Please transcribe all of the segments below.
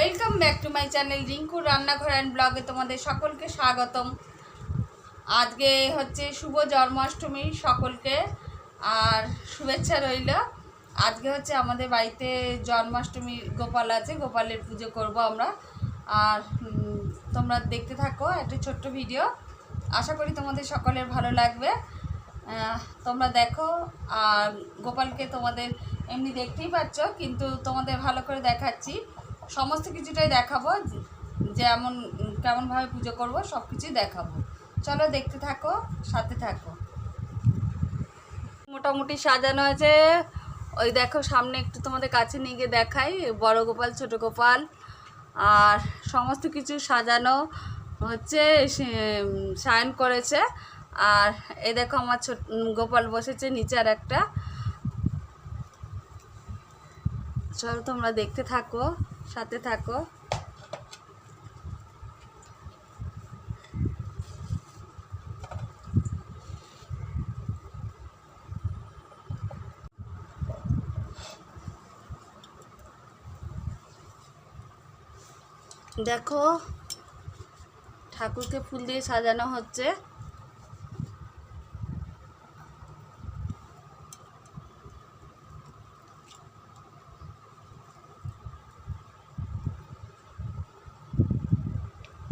Welcome back to my channel রিঙ্কুর রান্নাঘর and ব্লগে তোমাদের সকলকে স্বাগতম। আজকে হচ্ছে শুভ জন্মাষ্টমী, সকলকে আর শুভেচ্ছা রইল। আজকে হচ্ছে আমাদের বাড়িতে জন্মাষ্টমী, গোপাল আছে, গোপালের পুজো করব আমরা। আর তোমরা দেখতে থাকো একটা ছোট্ট ভিডিও, আশা করি তোমাদের সকলের ভালো লাগবে। তোমরা দেখো। আর গোপালকে তোমাদের এমনি দেখতেই পাচ্ছ, কিন্তু তোমাদের ভালো করে দেখাচ্ছি, সমস্ত কিছুটাই দেখাবো, যে এমন কেমনভাবে পুজো করব সব কিছুই দেখাবো। চলো দেখতে থাকো, সাথে থাকো। মোটামুটি সাজানো আছে, ওই দেখো সামনে একটু তোমাদের কাছে নিয়ে গিয়ে দেখাই, বড় গোপাল, ছোট গোপাল, আর সমস্ত কিছু সাজানো হচ্ছে, সায়ন করেছে। আর এই দেখো আমার ছোট গোপাল বসেছে নিচে, আর একটা। চলো তোমরা দেখতে থাকো, সাথে থাকো। দেখো ঠাকুরকে ফুল দিয়ে সাজানো হচ্ছে।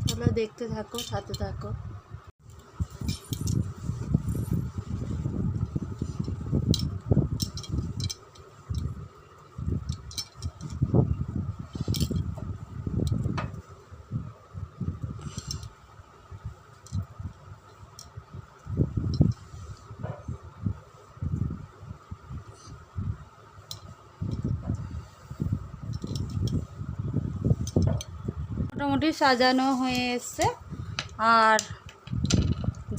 চলো দেখতে থাকো, সাথে থাকো। মোটামুটি সাজানো হয়ে এসছে। আর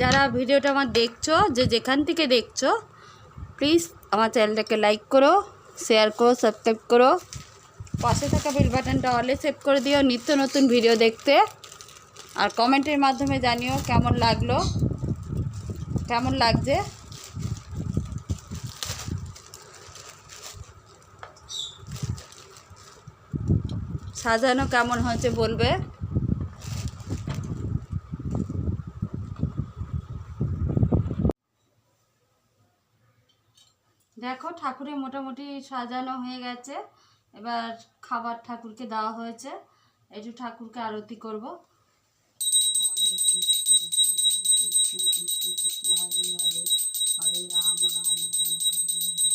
যারা ভিডিওটা আমার দেখছো, যেখান থেকে দেখছো, প্লিজ আমার চ্যানেলটাকে লাইক করো, শেয়ার করো, সাবস্ক্রাইব করো, পাশে থাকা বেল বাটনটা অলে সেভ করে দিও নিত্য নতুন ভিডিও দেখতে। আর কমেন্টের মাধ্যমে জানিও কেমন লাগলো, কেমন লাগছে। সাজানো কেমন হয়েছে বলবে। দেখো ঠাকুরের মোটামুটি সাজানো হয়ে গেছে। এবার খাবার ঠাকুরকে দেওয়া হয়েছে, একটু ঠাকুরকে আরতি করব। হরে কৃষ্ণ কৃষ্ণ কৃষ্ণ হরে হরে, হরে রাম রাম রাম হরে হরে,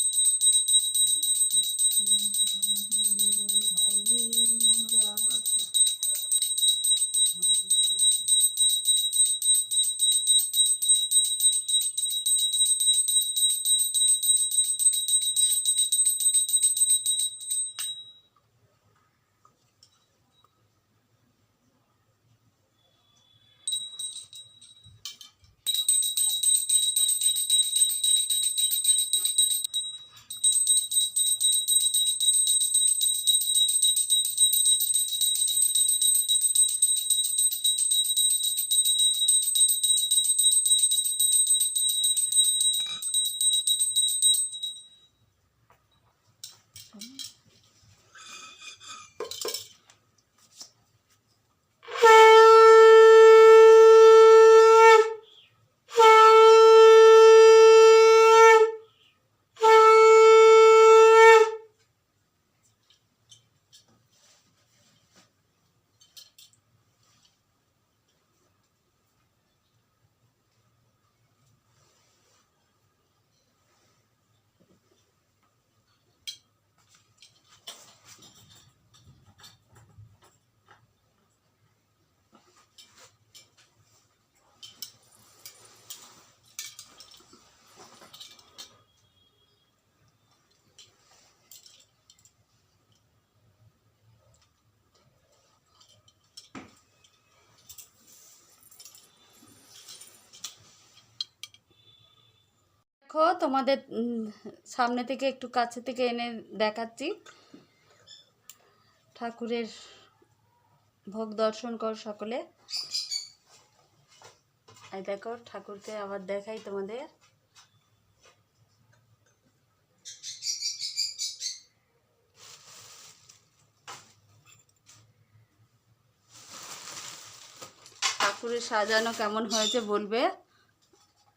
দেখো তোমাদের সামনে থেকে একটু কাছে থেকে এনে দেখাচ্ছি। ঠাকুরের ভোগ দর্শন কর সকলে। এই দেখো ঠাকুরকে আবার দেখাই তোমাদের। পুরো সাজানো কেমন হয়েছে বলবে।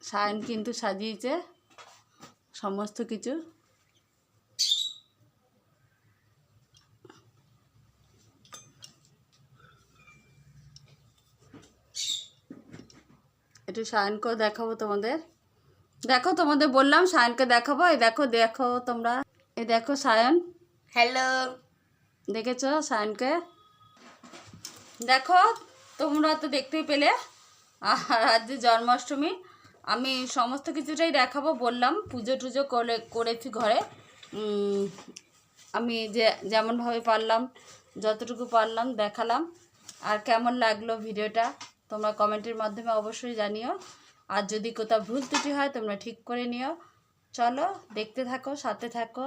সায়ন কিন্তু সাজিয়েছে সমস্ত কিছু। একটু সায়নকেও দেখাবো তোমাদের। দেখো তোমাদের বললাম সায়নকে দেখাবো। এই দেখো দেখো তোমরা, এই দেখো সায়ন। হ্যালো, দেখেছো সায়নকে? দেখো তোমরা তো দেখতেই পেলে। আর আজ যে জন্মাষ্টমী, আমি সমস্ত কিছুটাই দেখাবো বললাম। পুজো টুজো করেছি ঘরে। আমি যেমনভাবে পারলাম, যতটুকু পারলাম দেখালাম। আর কেমন লাগলো ভিডিওটা তোমরা কমেন্টের মাধ্যমে অবশ্যই জানিও। আর যদি কোথাও ভুল ত্রুটি হয় তোমরা ঠিক করে নিও। চলো দেখতে থাকো, সাথে থাকো।